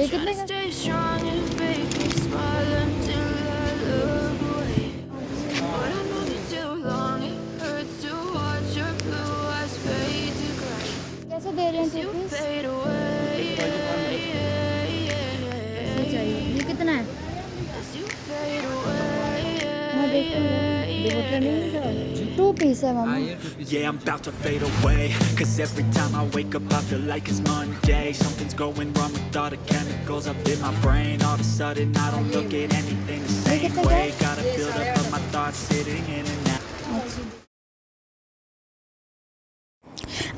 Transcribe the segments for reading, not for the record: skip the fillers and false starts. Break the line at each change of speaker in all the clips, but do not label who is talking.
ये कितने का?
Stay strong and fake a smile until I look away. But I know that too long it hurts to watch your blue eyes fade to gray
कैसे दे रहे हैं
as
two
you
piece?
fade away.
ये चाहिए। ये कितना है?
As you fade away.
हाँ देखो जरा, देखो ट्रेंडिंग में चल। टू पीस है मामा।
Yeah, I'm about to fade away. Cause every time I wake up I feel like it's Monday. Something's going wrong with all the chemicals up in my brain. All of a sudden I don't look at anything the
ये
same
कितने
way.
का?
Gotta build up of my thoughts sitting in and out.
अच्छा।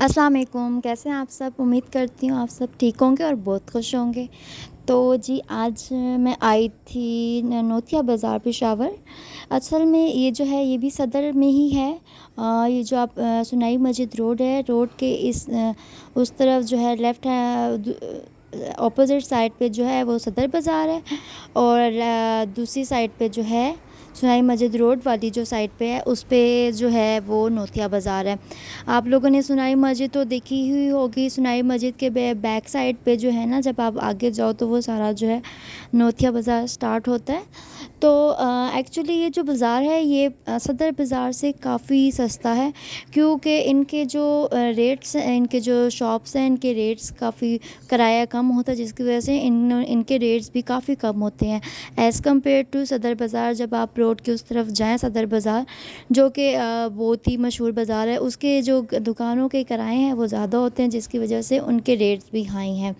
अस्सलाम वालेकुम, कैसे हैं आप सब? उम्मीद करती हूँ आप सब ठीक होंगे और बहुत खुश होंगे। तो जी आज मैं आई थी नोतिया बाज़ार पेशावर। असल में ये जो है ये भी सदर में ही है। ये जो आप सुनाई मस्जिद रोड है, रोड के उस तरफ जो है लेफ़्ट है, ऑपोज़िट साइड पे जो है वो सदर बाज़ार है और दूसरी साइड पे जो है सुनाई मस्जिद रोड वाली जो साइड पे है उस पे जो है वो नोतिया बाज़ार है। आप लोगों ने सुनाई मस्जिद तो देखी हुई होगी। सुनाई मस्जिद के बैक साइड पे जो है ना, जब आप आगे जाओ तो वो सारा जो है नोतिया बाज़ार स्टार्ट होता है। तो एक्चुअली ये जो बाज़ार है ये सदर बाज़ार से काफ़ी सस्ता है, क्योंकि इनके जो रेट्स हैं, इनके जो शॉप्स हैं, इनके रेट्स काफ़ी किराया कम होता है, जिसकी वजह से इनके रेट्स भी काफ़ी कम होते हैं एज़ कम्पेयर टू सदर बाज़ार। जब आप रोड के उस तरफ जाएं सदर बाज़ार, जो कि बहुत ही मशहूर बाज़ार है, उसके जो दुकानों के किराए हैं वो ज़्यादा होते हैं, जिसकी वजह से उनके रेट्स भी हाई हैं।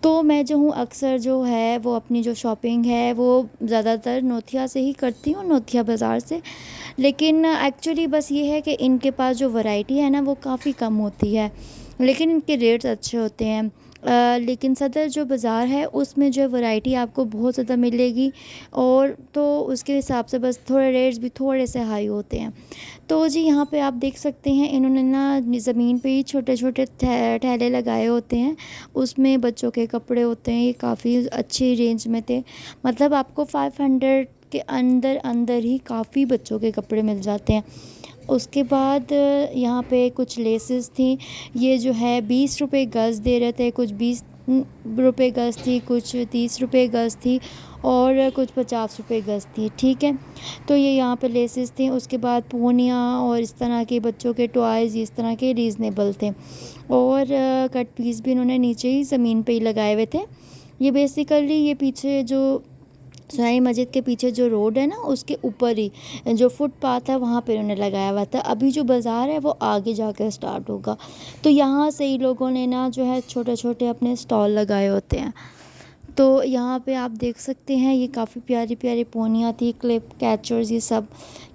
तो मैं जो हूँ अक्सर जो है वो अपनी जो शॉपिंग है वो ज़्यादातर नोतिया से ही करती हूँ, नोतिया बाज़ार से। लेकिन एक्चुअली बस ये है कि इनके पास जो वैरायटी है ना वो काफ़ी कम होती है, लेकिन इनके रेट्स अच्छे होते हैं। लेकिन सदर जो बाज़ार है उसमें जो वैरायटी आपको बहुत ज़्यादा मिलेगी, और तो उसके हिसाब से बस थोड़े रेट्स भी थोड़े से हाई होते हैं। तो जी यहाँ पे आप देख सकते हैं इन्होंने ना ज़मीन पे ही छोटे छोटे ठेले लगाए होते हैं, उसमें बच्चों के कपड़े होते हैं। ये काफ़ी अच्छी रेंज में थे, मतलब आपको 500 के अंदर अंदर ही काफ़ी बच्चों के कपड़े मिल जाते हैं। उसके बाद यहाँ पे कुछ लेसेस थी, ये जो है 20 रुपये गज़ दे रहे थे, कुछ 20 रुपये गज़ थी, कुछ 30 रुपये गज़ थी और कुछ 50 रुपये गज़ थी। ठीक है, तो ये यहाँ पे लेसेस थी। उसके बाद पूनियाँ और इस तरह के बच्चों के टॉयज़ इस तरह के रीज़नेबल थे, और कट पीस भी इन्होंने नीचे ही ज़मीन पे ही लगाए हुए थे। ये बेसिकली ये पीछे जो सुनाई मस्जिद के पीछे जो रोड है ना उसके ऊपर ही जो फुटपाथ है वहाँ पे उन्होंने लगाया हुआ था। अभी जो बाज़ार है वो आगे जाकर स्टार्ट होगा, तो यहाँ से ही लोगों ने ना जो है छोटे छोटे अपने स्टॉल लगाए होते हैं। तो यहाँ पे आप देख सकते हैं ये काफ़ी प्यारी प्यारी पोनियाँ थी, क्लिप कैचर्स, ये सब।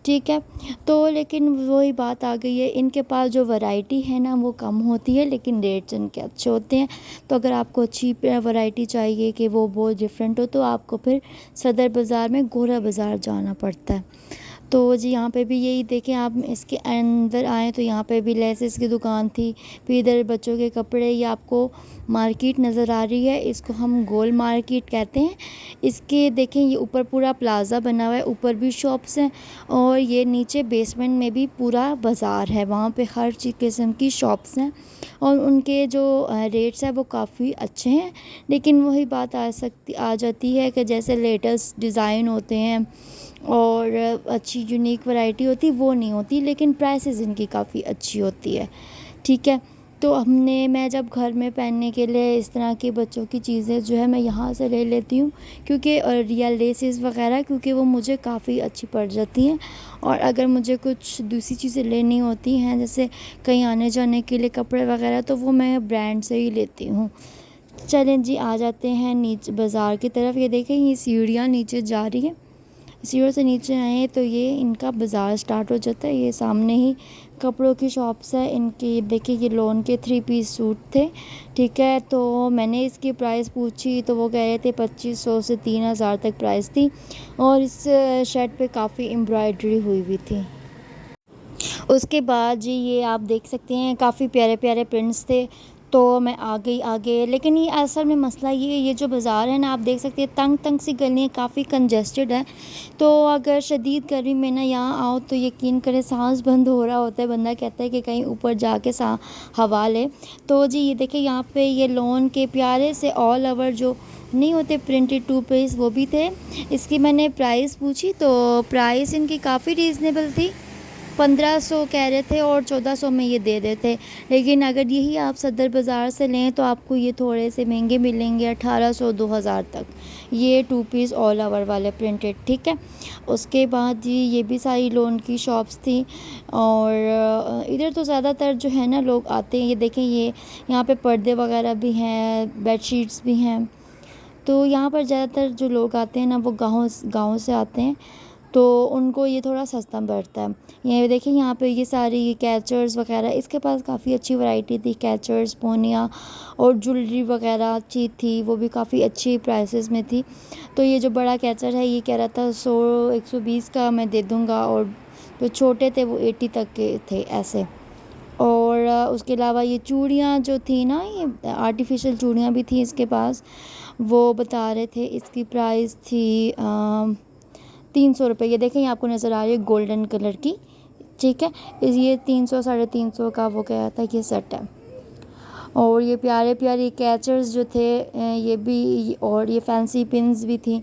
ठीक है, तो लेकिन वही बात आ गई है, इनके पास जो वैरायटी है ना वो कम होती है, लेकिन रेट्स इनके अच्छे होते हैं। तो अगर आपको अच्छी वैरायटी चाहिए कि वो बहुत डिफरेंट हो, तो आपको फिर सदर बाज़ार में गोरा बाज़ार जाना पड़ता है। तो जी यहाँ पे भी यही देखें, आप इसके अंदर आएँ तो यहाँ पे भी लेसेस की दुकान थी, फिर इधर बच्चों के कपड़े। ये आपको मार्केट नज़र आ रही है, इसको हम गोल मार्केट कहते हैं। इसके देखें ये ऊपर पूरा प्लाज़ा बना हुआ है, ऊपर भी शॉप्स हैं और ये नीचे बेसमेंट में भी पूरा बाज़ार है, वहाँ पे हर किस्म की शॉप्स हैं और उनके जो रेट्स हैं वो काफ़ी अच्छे हैं। लेकिन वही बात आ जाती है कि जैसे लेटेस्ट डिज़ाइन होते हैं और अच्छी यूनिक वैरायटी होती वो नहीं होती, लेकिन प्राइसेस इनकी काफ़ी अच्छी होती है। ठीक है, तो मैं जब घर में पहनने के लिए इस तरह की बच्चों की चीज़ें जो है मैं यहाँ से ले लेती हूँ, क्योंकि रियल लेसेस वगैरह, क्योंकि वो मुझे काफ़ी अच्छी पड़ जाती हैं। और अगर मुझे कुछ दूसरी चीज़ें लेनी होती हैं, जैसे कहीं आने जाने के लिए कपड़े वगैरह, तो वो मैं ब्रांड से ही लेती हूँ। चलें जी, आ जाते हैं नीचे बाज़ार की तरफ। ये देखें ये सीढ़ियाँ नीचे जा रही हैं, सीढ़ियों से नीचे आए तो ये इनका बाज़ार स्टार्ट हो जाता है। ये सामने ही कपड़ों की शॉप्स है इनकी। देखिए ये लॉन के 3 पीस सूट थे। ठीक है, तो मैंने इसकी प्राइस पूछी तो वो कह रहे थे 2500 से 3000 तक प्राइस थी, और इस शर्ट पे काफ़ी एम्ब्रॉयडरी हुई हुई थी। उसके बाद जी ये आप देख सकते हैं काफ़ी प्यारे प्यारे प्रिंट्स थे, तो मैं आ गई आगे। लेकिन ये असल में मसला ये जो बाज़ार है ना, आप देख सकते हैं तंग तंग सी गलियाँ, काफ़ी कंजेस्टेड है। तो अगर शदीद गर्मी में ना यहाँ आओ तो यकीन करें सांस बंद हो रहा होता है, बंदा कहता है कि कहीं ऊपर जाके हवा ले। तो जी ये देखिए यहाँ पे ये लॉन के प्यारे से ऑल ओवर जो नहीं होते प्रिंटेड 2 पीस, वो भी थे। इसकी मैंने प्राइस पूछी तो प्राइस इनकी काफ़ी रीज़नेबल थी। 1500 कह रहे थे और 1400 में ये दे रहे थे। लेकिन अगर यही आप सदर बाज़ार से लें तो आपको ये थोड़े से महंगे मिलेंगे, 1800 2000 तक, ये 2 पीस ऑल ओवर वाले प्रिंटेड, ठीक है। उसके बाद जी ये भी सारी लोन की शॉप्स थी। और इधर तो ज़्यादातर जो है ना लोग आते हैं, ये देखें, ये यहाँ पे पर्दे वगैरह भी हैं, बेडशीट्स भी हैं। तो यहाँ पर ज़्यादातर जो लोग आते हैं ना वो गाँव से आते हैं, तो उनको ये थोड़ा सस्ता पड़ता है। ये देखिए यहाँ पे ये सारी कैचर्स वगैरह, इसके पास काफ़ी अच्छी वैरायटी थी, कैचर्स, पोनिया और ज्वेलरी वगैरह अच्छी थी, वो भी काफ़ी अच्छी प्राइसेस में थी। तो ये जो बड़ा कैचर है ये कह रहा था 100-120 का मैं दे दूँगा, और जो छोटे थे वो 80 तक के थे ऐसे। और उसके अलावा ये चूड़ियाँ जो थी ना, ये आर्टिफिशियल चूड़ियाँ भी थी इसके पास, वो बता रहे थे इसकी प्राइस थी 300 रुपये। ये देखें, ये आपको नज़र आ रही है गोल्डन कलर की, ठीक है। ये 300 350 का वो कह रहा था कि सेट है। और ये प्यारे प्यारे कैचर्स जो थे ये भी, और ये फैंसी पिन्स भी थी।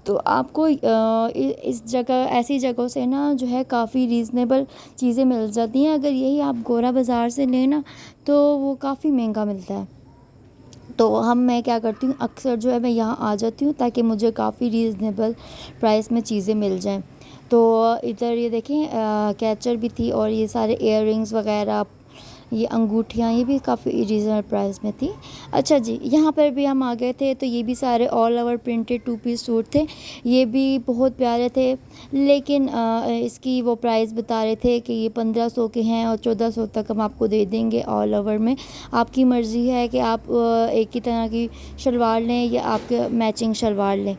तो आपको इस जगह, ऐसी जगहों से ना जो है काफ़ी रीज़नेबल चीज़ें मिल जाती हैं। अगर यही आप गोरा बाज़ार से लें ना तो वो काफ़ी महंगा मिलता है। तो मैं क्या करती हूँ, अक्सर जो है मैं यहाँ आ जाती हूँ ताकि मुझे काफ़ी रीज़नेबल प्राइस में चीज़ें मिल जाएं। तो इधर ये देखें कैचर भी थी, और ये सारे इयररिंग्स वगैरह, ये अंगूठियाँ, ये भी काफ़ी रीज़नेबल प्राइस में थी। अच्छा जी, यहाँ पर भी हम आ गए थे, तो ये भी सारे all over printed 2 piece suit थे। ये भी बहुत प्यारे थे, लेकिन इसकी वो प्राइस बता रहे थे कि ये 1500 के हैं और 1400 तक हम आपको दे देंगे ऑल ओवर में। आपकी मर्ज़ी है कि आप एक ही तरह की शलवार लें या आपके मैचिंग शलवार लें,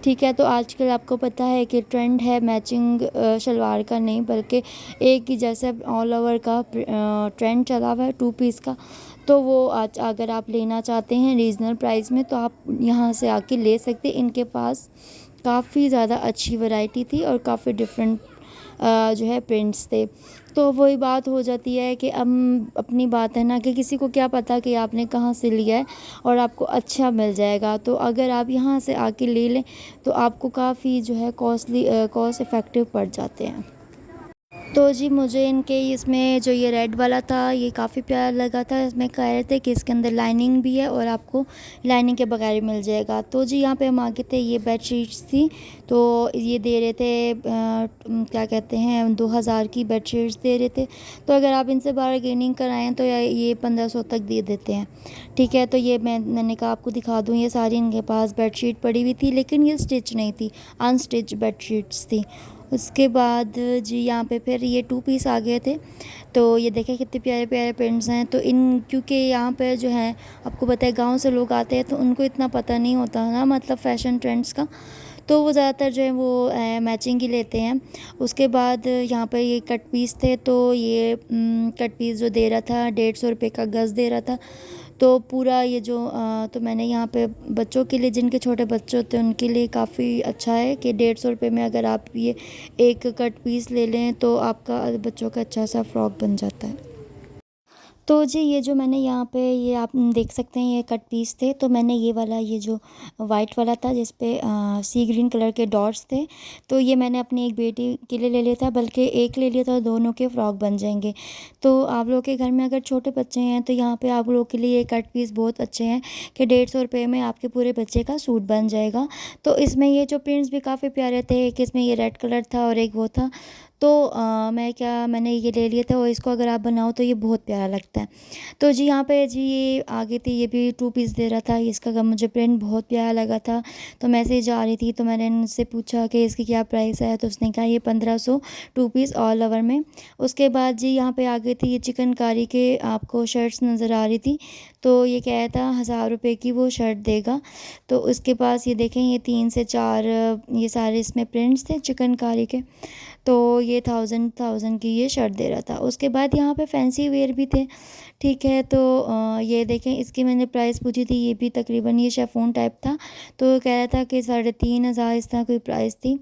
ठीक है। तो आजकल आपको पता है कि ट्रेंड है मैचिंग शलवार का नहीं, बल्कि एक ही जैसे ऑल ओवर का ट्रेंड चला हुआ है 2 पीस का। तो वो आज अगर आप लेना चाहते हैं रीज़नल प्राइस में तो आप यहाँ से आके ले सकते हैं। इनके पास काफ़ी ज़्यादा अच्छी वैरायटी थी और काफ़ी डिफरेंट जो है प्रिंट्स थे। तो वही बात हो जाती है कि अब अपनी बात है ना, कि किसी को क्या पता कि आपने कहाँ से लिया है और आपको अच्छा मिल जाएगा। तो अगर आप यहाँ से आके ले लें तो आपको काफ़ी जो है कॉस्ट इफ़ेक्टिव पड़ जाते हैं। तो जी मुझे इनके इसमें जो ये रेड वाला था ये काफ़ी प्यारा लगा था। इसमें कह रहे थे कि इसके अंदर लाइनिंग भी है और आपको लाइनिंग के बगैर मिल जाएगा। तो जी यहाँ पे हम आगे थे, ये बेडशीट्स थी, तो ये दे रहे थे क्या कहते हैं 2000 की बेडशीट्स दे रहे थे। तो अगर आप इनसे बारगेनिंग कराएँ तो ये 1500 तक दे देते हैं, ठीक है। तो ये मैंने कहा आपको दिखा दूँ, ये सारी इनके पास बेडशीट पड़ी हुई थी, लेकिन ये स्टिच नहीं थी, अनस्टिच बेडशीट्स थी। उसके बाद जी यहाँ पे फिर ये 2 पीस आ गए थे। तो ये देखें कितने प्यारे प्यारे प्रिंट्स हैं। तो क्योंकि यहाँ पे जो है आपको पता है गांव से लोग आते हैं तो उनको इतना पता नहीं होता ना, मतलब फ़ैशन ट्रेंड्स का, तो वो ज़्यादातर जो है वो मैचिंग ही लेते हैं। उसके बाद यहाँ पर ये कट पीस थे, तो ये कट पीस जो दे रहा था 150 रुपये का गज़ दे रहा था। तो पूरा ये जो तो मैंने यहाँ पे बच्चों के लिए, जिनके छोटे बच्चे होते हैं उनके लिए काफ़ी अच्छा है कि 150 रुपये में अगर आप ये एक कट पीस ले लें तो आपका बच्चों का अच्छा सा फ्रॉक बन जाता है। तो जी ये जो मैंने यहाँ पे ये आप देख सकते हैं ये कट पीस थे। तो मैंने ये वाला, ये जो वाइट वाला था जिस पे सी ग्रीन कलर के डॉट्स थे, तो ये मैंने अपनी एक बेटी के लिए ले लिया था, बल्कि एक ले लिया था, दोनों के फ़्रॉक बन जाएंगे। तो आप लोग के घर में अगर छोटे बच्चे हैं तो यहाँ पे आप लोग के लिए ये कट पीस बहुत अच्छे हैं कि 150 रुपये में आपके पूरे बच्चे का सूट बन जाएगा। तो इसमें ये जो प्रिंट्स भी काफ़ी प्यारे थे, एक इसमें ये रेड कलर था और एक वो था। तो मैंने ये ले लिया था, और इसको अगर आप बनाओ तो ये बहुत प्यारा लगता है। तो जी यहाँ पे जी ये आगे थी, ये भी 2 पीस दे रहा था, इसका मुझे प्रिंट बहुत प्यारा लगा था। तो मैं ऐसे ही जा रही थी तो मैंने इनसे पूछा कि इसकी क्या प्राइस है, तो उसने कहा ये 1500 2 पीस ऑल ओवर में। उसके बाद जी यहाँ पे आगे थी, ये चिकनकारी के आपको शर्ट्स नज़र आ रही थी। तो ये कह रहा था 1000 रुपये की वो शर्ट देगा। तो उसके पास ये देखें, ये 3 से 4 ये सारे इसमें प्रिंट्स थे चिकनकारी के। तो ये 1000 की ये शर्ट दे रहा था। उसके बाद यहाँ पे फैंसी वेयर भी थे, ठीक है। तो ये देखें, इसकी मैंने प्राइस पूछी थी, ये भी तकरीबन ये शेफोन टाइप था। तो कह रहा था कि 3500 इस तरह कोई प्राइस थी।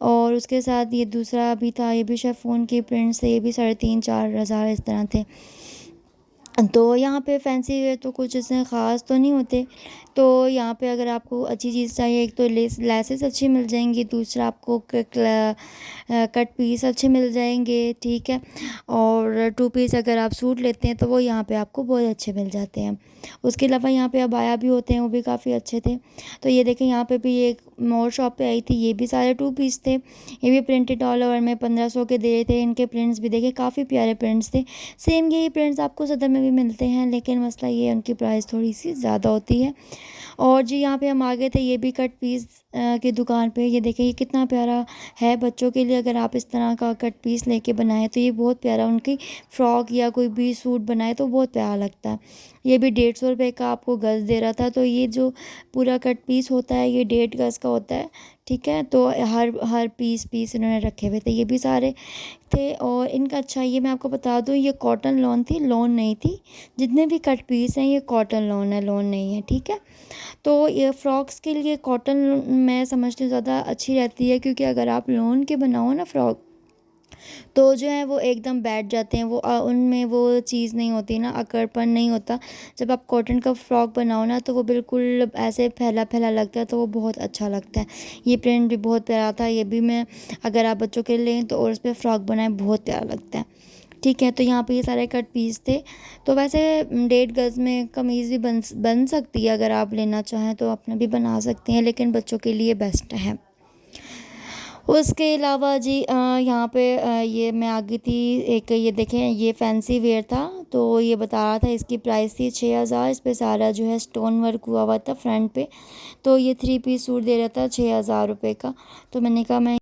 और उसके साथ ये दूसरा भी था, ये भी शेफोन के प्रिंट्स थे, ये भी 3500-4000 इस तरह थे। तो यहाँ पे फैंसी वेयर तो कुछ इसमें ख़ास तो नहीं होते। तो यहाँ पे अगर आपको अच्छी चीज़ चाहिए, एक तो लेसेस अच्छी मिल जाएंगी, दूसरा आपको कट पीस अच्छे मिल जाएंगे, ठीक है। और टू पीस अगर आप सूट लेते हैं तो वो यहाँ पे आपको बहुत अच्छे मिल जाते हैं। उसके अलावा यहाँ पे अबाया भी होते हैं, वो भी काफ़ी अच्छे थे। तो ये देखें, यहाँ पे भी एक मोर शॉप पे आई थी, ये भी सारे टू पीस थे। ये भी प्रिंटेड ऑल ओवर में 1500 के दे रहे थे। इनके प्रिंट्स भी देखे, काफ़ी प्यारे प्रिंट्स थे। सेम यही प्रिंट्स आपको सदर में भी मिलते हैं, लेकिन मसला ये है उनकी प्राइस थोड़ी सी ज़्यादा होती है। और जी यहाँ पे हम आ गए थे, ये भी कट पीस की दुकान पे। ये देखिए, ये कितना प्यारा है बच्चों के लिए। अगर आप इस तरह का कट पीस लेके बनाएं तो ये बहुत प्यारा, उनकी फ़्रॉक या कोई भी सूट बनाए तो बहुत प्यारा लगता है। ये भी 150 रुपये का आपको गज़ दे रहा था। तो ये जो पूरा कट पीस होता है ये 1.5 गज़ का होता है, ठीक है। तो हर हर पीस इन्होंने रखे हुए थे, ये भी सारे थे। और इनका अच्छा, ये मैं आपको बता दूं, ये कॉटन लॉन थी, लॉन नहीं थी। जितने भी कट पीस हैं ये कॉटन लॉन है, लॉन नहीं है, ठीक है। तो ये फ्रॉक्स के लिए कॉटन मैं समझती हूँ ज़्यादा अच्छी रहती है, क्योंकि अगर आप लॉन के बनाओ ना फ्रॉक, तो जो है वो एकदम बैठ जाते हैं। वो उनमें वो चीज़ नहीं होती ना, अकड़पन नहीं होता। जब आप कॉटन का फ्रॉक बनाओ ना तो वो बिल्कुल ऐसे फैला फैला लगता है, तो वो बहुत अच्छा लगता है। ये प्रिंट भी बहुत प्यारा था, ये भी मैं अगर आप बच्चों के लिए लें तो और उस पर फ्रॉक बनाएं, बहुत प्यारा लगता है, ठीक है। तो यहाँ पे ये सारे कट पीस थे। तो वैसे 1.5 गज़ में कमीज़ भी बन सकती है, अगर आप लेना चाहें तो अपना भी बना सकते हैं, लेकिन बच्चों के लिए बेस्ट है। उसके अलावा जी यहाँ पे ये मैं आ गई थी, एक ये देखें, ये फैंसी वेयर था। तो ये बता रहा था, इसकी प्राइस थी 6000। इस पे सारा जो है स्टोन वर्क हुआ हुआ था फ्रंट पे। तो ये 3 पीस सूट दे रहा था 6000 रुपये का। तो मैंने कहा मैं